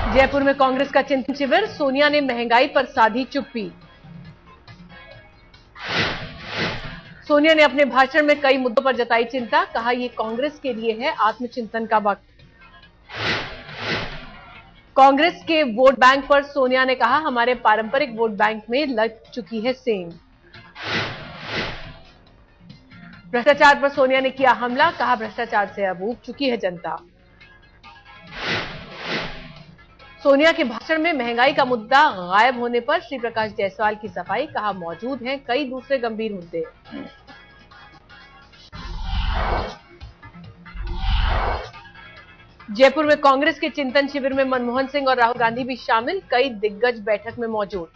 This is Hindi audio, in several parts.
जयपुर में कांग्रेस का चिंतन शिविर, सोनिया ने महंगाई पर साधी चुप्पी। सोनिया ने अपने भाषण में कई मुद्दों पर जताई चिंता, कहा यह कांग्रेस के लिए है आत्मचिंतन का वक्त। कांग्रेस के वोट बैंक पर सोनिया ने कहा, हमारे पारंपरिक वोट बैंक में लग चुकी है सेंध। भ्रष्टाचार पर सोनिया ने किया हमला, कहा भ्रष्टाचार से अब ऊब चुकी है जनता। सोनिया के भाषण में महंगाई का मुद्दा गायब होने पर श्री प्रकाश जायसवाल की सफाई, कहा मौजूद हैं कई दूसरे गंभीर मुद्दे। जयपुर में कांग्रेस के चिंतन शिविर में मनमोहन सिंह और राहुल गांधी भी शामिल, कई दिग्गज बैठक में मौजूद।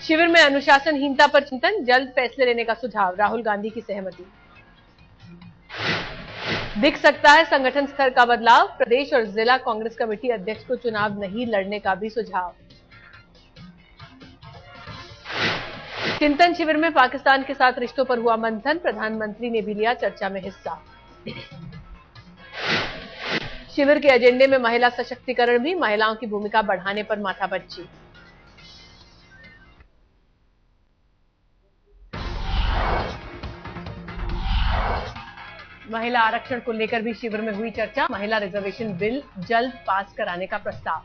शिविर में अनुशासनहीनता पर चिंतन, जल्द फैसले लेने का सुझाव, राहुल गांधी की सहमति। दिख सकता है संगठन स्तर का बदलाव, प्रदेश और जिला कांग्रेस कमेटी अध्यक्ष को चुनाव नहीं लड़ने का भी सुझाव। चिंतन शिविर में पाकिस्तान के साथ रिश्तों पर हुआ मंथन, प्रधानमंत्री ने भी लिया चर्चा में हिस्सा। शिविर के एजेंडे में महिला सशक्तिकरण भी, महिलाओं की भूमिका बढ़ाने पर माथापच्ची। महिला आरक्षण को लेकर भी शिविर में हुई चर्चा, महिला रिजर्वेशन बिल जल्द पास कराने का प्रस्ताव।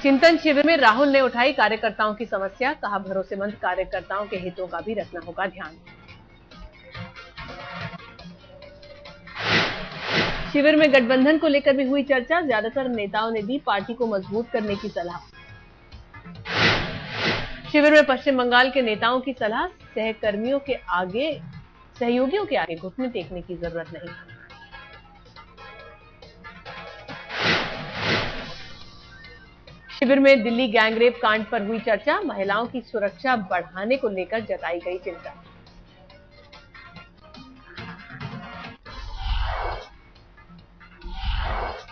चिंतन शिविर में राहुल ने उठाई कार्यकर्ताओं की समस्या, कहा भरोसेमंद कार्यकर्ताओं के हितों का भी रखना होगा ध्यान। शिविर में गठबंधन को लेकर भी हुई चर्चा, ज्यादातर नेताओं ने दी पार्टी को मजबूत करने की सलाह। शिविर में पश्चिम बंगाल के नेताओं की सलाह, सहयोगियों के आगे घुटने टेकने की जरूरत नहीं। शिविर में दिल्ली गैंगरेप कांड पर हुई चर्चा, महिलाओं की सुरक्षा बढ़ाने को लेकर जताई गई चिंता।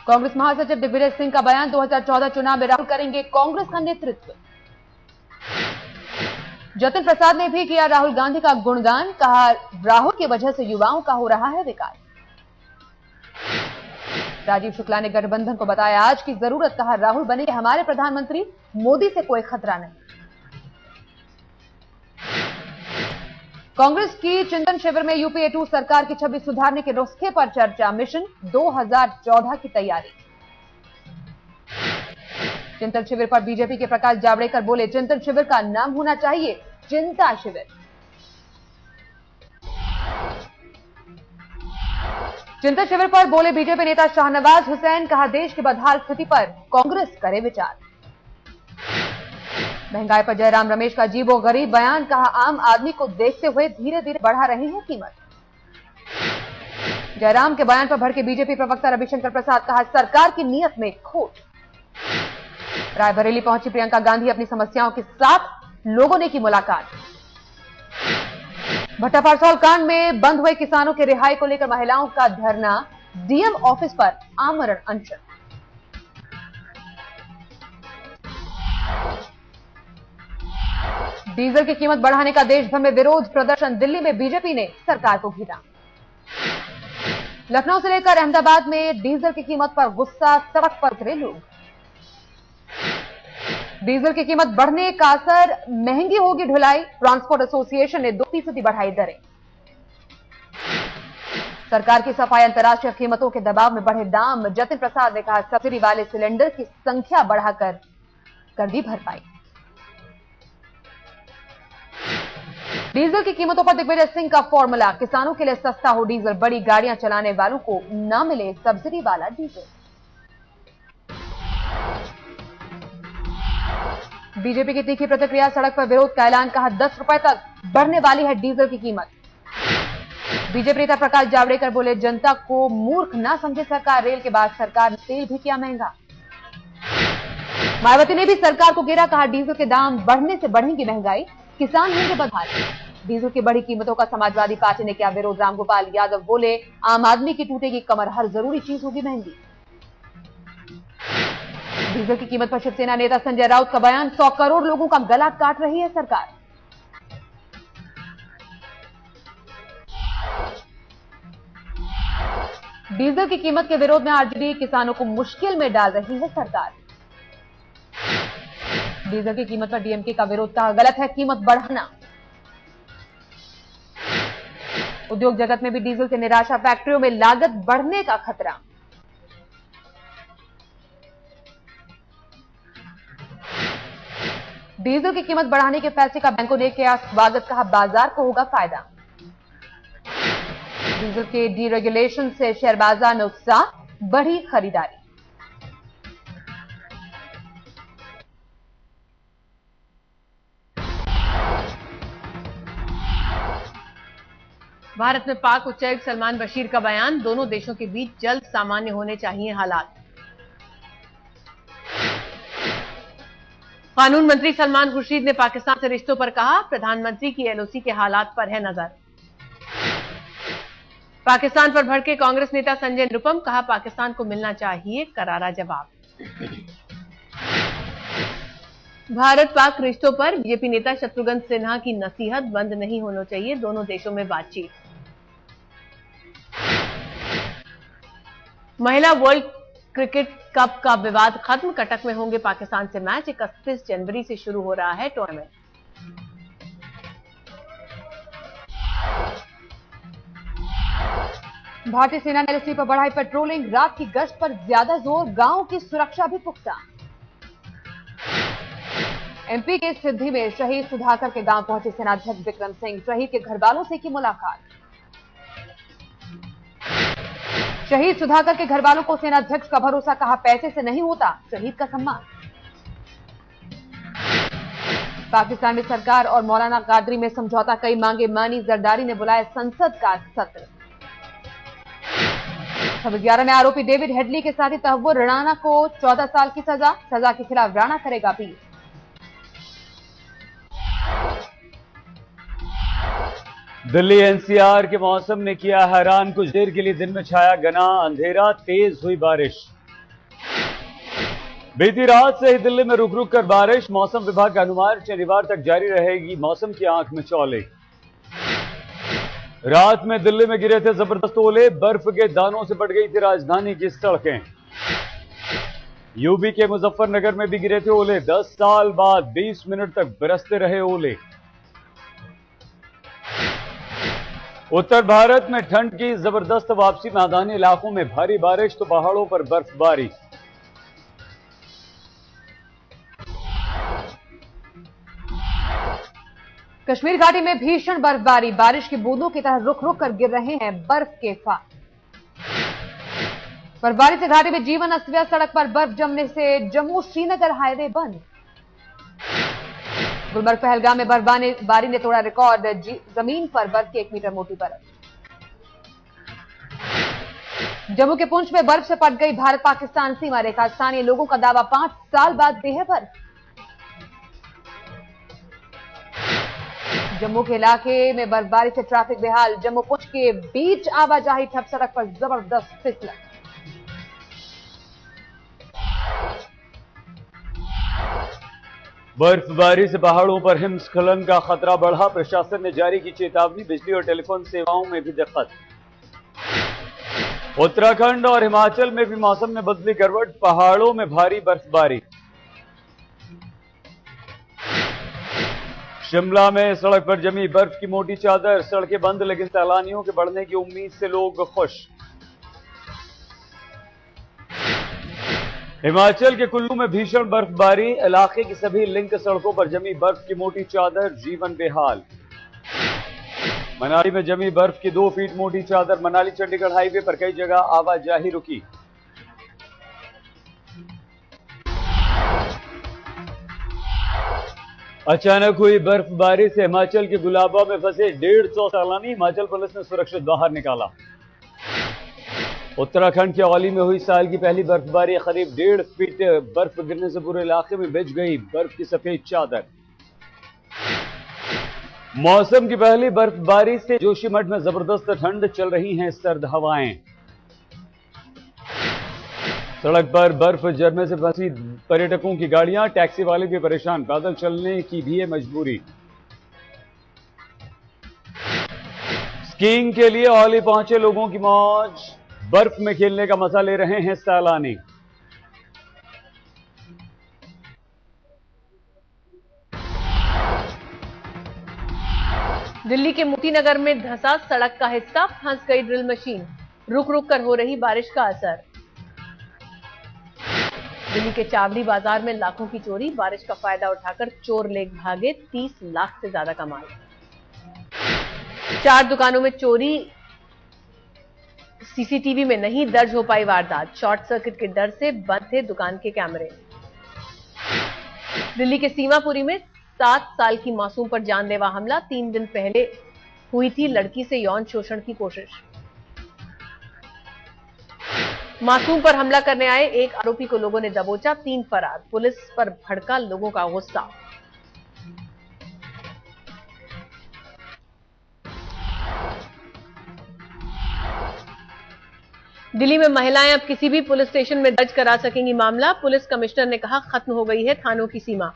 कांग्रेस महासचिव दिग्विजय सिंह का बयान, 2014 चुनाव में राहुल करेंगे कांग्रेस का नेतृत्व। जतिन प्रसाद ने भी किया राहुल गांधी का गुणगान, कहा राहुल की वजह से युवाओं का हो रहा है विकास। राजीव शुक्ला ने गठबंधन को बताया आज की जरूरत, कहा राहुल बनेंगे हमारे प्रधानमंत्री, मोदी से कोई खतरा नहीं। कांग्रेस की चिंतन शिविर में यूपीए 2 सरकार की छवि सुधारने के नुस्खे पर चर्चा, मिशन 2014 की तैयारी। चिंतन शिविर पर बीजेपी के प्रकाश जावड़ेकर बोले, चिंतन शिविर का नाम होना चाहिए चिंता शिविर। चिंतन शिविर पर बोले बीजेपी नेता शाहनवाज हुसैन, कहा देश की बदहाल स्थिति पर कांग्रेस करे विचार। महंगाई पर जयराम रमेश का अजीबो गरीब बयान, कहा आम आदमी को देखते हुए धीरे धीरे बढ़ा रही है कीमत। जयराम के बयान पर भड़के बीजेपी प्रवक्ता रविशंकर प्रसाद, कहा सरकार की नीयत में खोट। रायबरेली पहुंची प्रियंका गांधी, अपनी समस्याओं के साथ लोगों ने की मुलाकात। भट्टा परसौल कांड में बंद हुए किसानों के रिहाई को लेकर महिलाओं का धरना, डीएम ऑफिस पर आमरण अनशन। डीजल की कीमत बढ़ाने का देश भर में विरोध प्रदर्शन, दिल्ली में बीजेपी ने सरकार को घेरा। लखनऊ से लेकर अहमदाबाद में डीजल की कीमत पर गुस्सा, सड़क पर उतरे लोग। डीजल की कीमत बढ़ने का असर, महंगी होगी ढुलाई, ट्रांसपोर्ट एसोसिएशन ने 2% बढ़ाई दरें। सरकार की सफाई, अंतर्राष्ट्रीय कीमतों के दबाव में बढ़े दाम, जतिन प्रसाद ने कहा सब्सिडी वाले सिलेंडर की संख्या बढ़ाकर कर दी भरपाई। डीजल की कीमतों पर दिग्विजय सिंह का फॉर्मूला, किसानों के लिए सस्ता हो डीजल, बड़ी गाड़ियां चलाने वालों को न मिले सब्सिडी वाला डीजल। बीजेपी की तीखी प्रतिक्रिया, सड़क पर विरोध का ऐलान, कहा 10 रुपए तक बढ़ने वाली है डीजल की कीमत। बीजेपी नेता प्रकाश जावड़ेकर बोले जनता को मूर्ख ना समझे सरकार, रेल के बाद सरकार ने तेल भी किया महंगा। मायावती ने भी सरकार को घेरा, कहा डीजल के दाम बढ़ने से बढ़ेगी महंगाई, किसान होंगे बदहाल। डीजल की बढ़ी कीमतों का समाजवादी पार्टी ने किया विरोध, रामगोपाल यादव बोले आम आदमी की टूटेगी कमर, हर जरूरी चीज होगी महंगी। डीजल की कीमत पर शिवसेना नेता संजय राउत का बयान, 100 करोड़ लोगों का गला काट रही है सरकार। डीजल की कीमत के विरोध में आरजेडी किसानों को मुश्किल में डाल रही है सरकार। डीजल की कीमत पर डीएमके का विरोध, कहा गलत है कीमत बढ़ाना। उद्योग जगत में भी डीजल से निराशा, फैक्ट्रियों में लागत बढ़ने का खतरा। डीजल की कीमत बढ़ाने के फैसले का बैंकों ने किया स्वागत, कहा बाजार को होगा फायदा। डीजल के डीरेगुलेशन से शेयर बाजार में उत्साह, बढ़ी खरीदारी। भारत में पाक उच्चायुक्त सलमान बशीर का बयान, दोनों देशों के बीच जल्द सामान्य होने चाहिए हालात। कानून मंत्री सलमान खुर्शीद ने पाकिस्तान से रिश्तों पर कहा, प्रधानमंत्री की एलओसी के हालात पर है नजर। पाकिस्तान पर भड़के कांग्रेस नेता संजय निरुपम, कहा पाकिस्तान को मिलना चाहिए करारा जवाब। भारत पाक रिश्तों पर बीजेपी नेता शत्रुघ्न सिन्हा की नसीहत, बंद नहीं होना चाहिए दोनों देशों में बातचीत। महिला वर्ल्ड क्रिकेट कप का विवाद खत्म, कटक में होंगे पाकिस्तान से मैच, 31 जनवरी से शुरू हो रहा है टूर्नामेंट। भारतीय सेना ने एलओसी पर बढ़ाई पेट्रोलिंग, रात की गश्त पर ज्यादा जोर, गांव की सुरक्षा भी पुख्ता। एमपी के सिद्धि में शहीद सुधाकर के गांव पहुंचे सेनाध्यक्ष विक्रम सिंह, शहीद के घर वालों से की मुलाकात। शहीद सुधाकर के घर वालों को सेनाध्यक्ष का भरोसा, कहा पैसे से नहीं होता शहीद का सम्मान। पाकिस्तान में सरकार और मौलाना कादरी में समझौता, कई मांगे मानी, जरदारी ने बुलाया संसद का सत्र। 2011 में आरोपी डेविड हेडली के साथी तहव्वुर राणा को 14 साल की सजा के खिलाफ राणा करेगा अपील। दिल्ली एनसीआर के मौसम ने किया हैरान, कुछ देर के लिए दिन में छाया घना अंधेरा, तेज हुई बारिश। बीती रात से ही दिल्ली में रुक रुक कर बारिश, मौसम विभाग का अनुमान शनिवार तक जारी रहेगी मौसम की आंख में चौले। रात में दिल्ली में गिरे थे जबरदस्त ओले, बर्फ के दानों से बढ़ गई थी राजधानी की सड़कें। यूपी के मुजफ्फरनगर में भी गिरे थे ओले, 10 साल बाद 20 मिनट तक बरसते रहे ओले। उत्तर भारत में ठंड की जबरदस्त वापसी, मैदानी इलाकों में भारी बारिश तो पहाड़ों पर बर्फबारी। कश्मीर घाटी में भीषण बर्फबारी, बारिश की बूंदों की तरह रुक रुक कर गिर रहे हैं बर्फ के फाड़। बर्फबारी से घाटी में जीवन अस्त व्यस्त, सड़क पर बर्फ जमने से जम्मू श्रीनगर हाईवे बंद। गुलमर्ग पहलगाम में बर्फबारी ने तोड़ा रिकॉर्ड, जमीन पर बर्फ की 1 मीटर मोटी बर्फ। जम्मू के पुंछ में बर्फ से पट गई भारत पाकिस्तान सीमा रेखा, स्थानीय लोगों का दावा 5 साल बाद भी है बर्फ। जम्मू के इलाके में बर्फबारी से ट्रैफिक बेहाल, जम्मू पुंछ के बीच आवाजाही ठप, सड़क पर जबरदस्त फिसलन। बर्फबारी से पहाड़ों पर हिमस्खलन का खतरा बढ़ा, प्रशासन ने जारी की चेतावनी, बिजली और टेलीफोन सेवाओं में भी दिक्कत। उत्तराखंड और हिमाचल में भी मौसम ने बदली करवट, पहाड़ों में भारी बर्फबारी। शिमला में सड़क पर जमी बर्फ की मोटी चादर, सड़कें बंद, लेकिन सैलानियों के बढ़ने की उम्मीद से लोग खुश। हिमाचल के कुल्लू में भीषण बर्फबारी, इलाके की सभी लिंक सड़कों पर जमी बर्फ की मोटी चादर, जीवन बेहाल। मनाली में जमी बर्फ की 2 फीट मोटी चादर, मनाली चंडीगढ़ हाईवे पर कई जगह आवाजाही रुकी। अचानक हुई बर्फबारी से हिमाचल के गुलाबा में फंसे 150 सैलानी, हिमाचल पुलिस ने सुरक्षित बाहर निकाला। उत्तराखंड के औली में हुई साल की पहली बर्फबारी, करीब 1.5 फीट बर्फ गिरने से पूरे इलाके में बिछ गई बर्फ की सफेद चादर। मौसम की पहली बर्फबारी से जोशीमठ में जबरदस्त ठंड, चल रही हैं सर्द हवाएं। सड़क पर बर्फ जमने से फंसी पर्यटकों की गाड़ियां, टैक्सी वाले भी परेशान, पैदल चलने की भी है मजबूरी। स्कीइंग के लिए औली पहुंचे लोगों की मौज, बर्फ में खेलने का मजा ले रहे हैं सैलानी। दिल्ली के मोती नगर में धंसा सड़क का हिस्सा, फंस गई ड्रिल मशीन, रुक रुक कर हो रही बारिश का असर। दिल्ली के चावड़ी बाजार में लाखों की चोरी, बारिश का फायदा उठाकर चोर ले भागे 30 लाख से ज्यादा का माल। 4 दुकानों में चोरी, सीसीटीवी में नहीं दर्ज हो पाई वारदात, शॉर्ट सर्किट के डर से बंद थे दुकान के कैमरे। दिल्ली के सीमापुरी में 7 साल की मासूम पर जानलेवा हमला, 3 दिन पहले हुई थी लड़की से यौन शोषण की कोशिश। मासूम पर हमला करने आए एक आरोपी को लोगों ने दबोचा, 3 फरार, पुलिस पर भड़का लोगों का गुस्सा। दिल्ली में महिलाएं अब किसी भी पुलिस स्टेशन में दर्ज करा सकेंगी मामला, पुलिस कमिश्नर ने कहा खत्म हो गई है थानों की सीमा।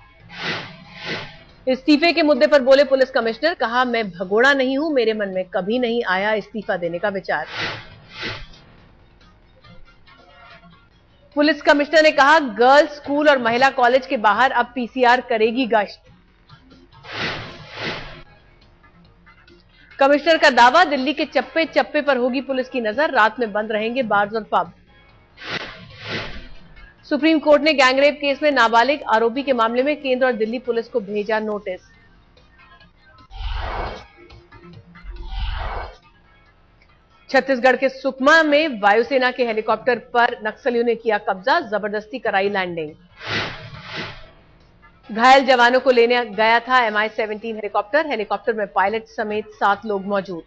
इस्तीफे के मुद्दे पर बोले पुलिस कमिश्नर, कहा मैं भगोड़ा नहीं हूं, मेरे मन में कभी नहीं आया इस्तीफा देने का विचार। पुलिस कमिश्नर ने कहा गर्ल्स स्कूल और महिला कॉलेज के बाहर अब पीसीआर करेगी गश्त। कमिश्नर का दावा, दिल्ली के चप्पे चप्पे पर होगी पुलिस की नजर, रात में बंद रहेंगे बार्स और पब। सुप्रीम कोर्ट ने गैंगरेप केस में नाबालिग आरोपी के मामले में केंद्र और दिल्ली पुलिस को भेजा नोटिस। छत्तीसगढ़ के सुकमा में वायुसेना के हेलीकॉप्टर पर नक्सलियों ने किया कब्जा, जबरदस्ती कराई लैंडिंग। घायल जवानों को लेने गया था MI-17 हेलीकॉप्टर में पायलट समेत 7 लोग मौजूद।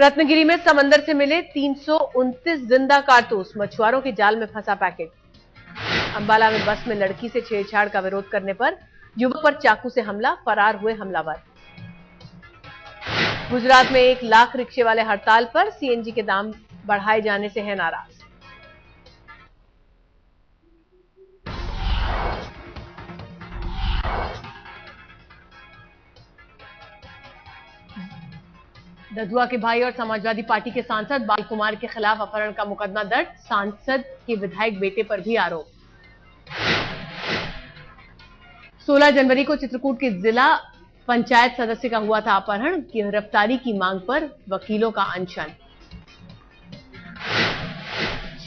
रत्नगिरी में समंदर से मिले 329 जिंदा कारतूस, मछुआरों के जाल में फंसा पैकेट। अंबाला में बस में लड़की से छेड़छाड़ का विरोध करने पर युवक पर चाकू से हमला, फरार हुए हमलावर। गुजरात में 1 लाख रिक्शे वाले हड़ताल पर, सीएनजी के दाम बढ़ाए जाने से है नाराज। दधुआ के भाई और समाजवादी पार्टी के सांसद बाल कुमार के खिलाफ अपहरण का मुकदमा दर्ज, सांसद के विधायक बेटे पर भी आरोप। 16 जनवरी को चित्रकूट के जिला पंचायत सदस्य का हुआ था अपहरण, गिरफ्तारी की मांग पर वकीलों का अनशन।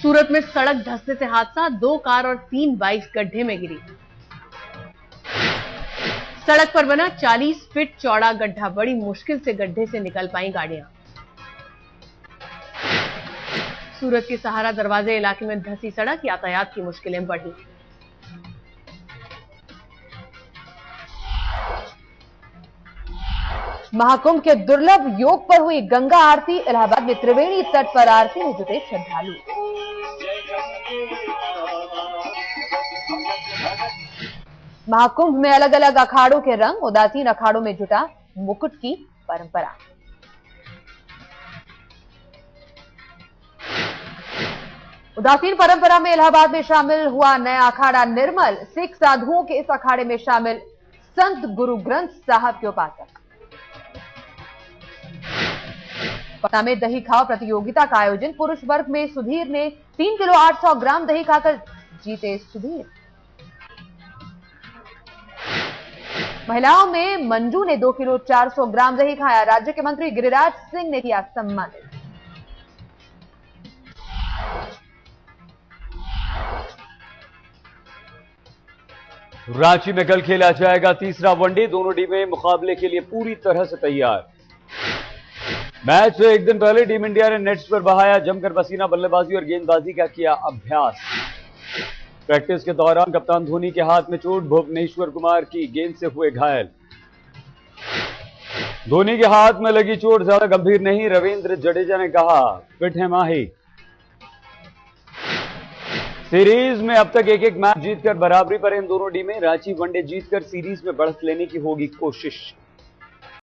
सूरत में सड़क धंसने से हादसा, 2 कार और 3 बाइक गड्ढे में गिरी। सड़क पर बना 40 फीट चौड़ा गड्ढा, बड़ी मुश्किल से गड्ढे से निकल पाई गाड़ियां। सूरत के सहारा दरवाजे इलाके में धंसी सड़क, यातायात की मुश्किलें बढ़ी। महाकुंभ के दुर्लभ योग पर हुई गंगा आरती, इलाहाबाद में त्रिवेणी तट पर आरती में जुटे श्रद्धालु। महाकुंभ में अलग अलग अखाड़ों के रंग, उदासीन अखाड़ों में जुटा मुकुट की परंपरा। उदासीन परंपरा में इलाहाबाद में शामिल हुआ नया अखाड़ा निर्मल, सिख साधुओं के इस अखाड़े में शामिल संत गुरु ग्रंथ साहब के उपासक। पटना में दही खाओ प्रतियोगिता का आयोजन, पुरुष वर्ग में सुधीर ने 3 किलो 800 ग्राम दही खाकर जीते सुधीर। महिलाओं में मंजू ने 2 किलो 400 ग्राम दही खाया, राज्य के मंत्री गिरिराज सिंह ने किया सम्मानित। रांची में कल खेला जाएगा तीसरा वनडे, दोनों टीमें मुकाबले के लिए पूरी तरह से तैयार। मैच से एक दिन पहले टीम इंडिया ने नेट्स पर बहाया जमकर पसीना, बल्लेबाजी और गेंदबाजी का किया अभ्यास। प्रैक्टिस के दौरान कप्तान धोनी के हाथ में चोट, भुवनेश्वर कुमार की गेंद से हुए घायल। धोनी के हाथ में लगी चोट ज्यादा गंभीर नहीं, रविंद्र जडेजा ने कहा फिट है माही। सीरीज में अब तक 1-1 मैच जीतकर बराबरी पर इन दोनों टीमें, रांची वनडे जीतकर सीरीज में बढ़त लेने की होगी कोशिश।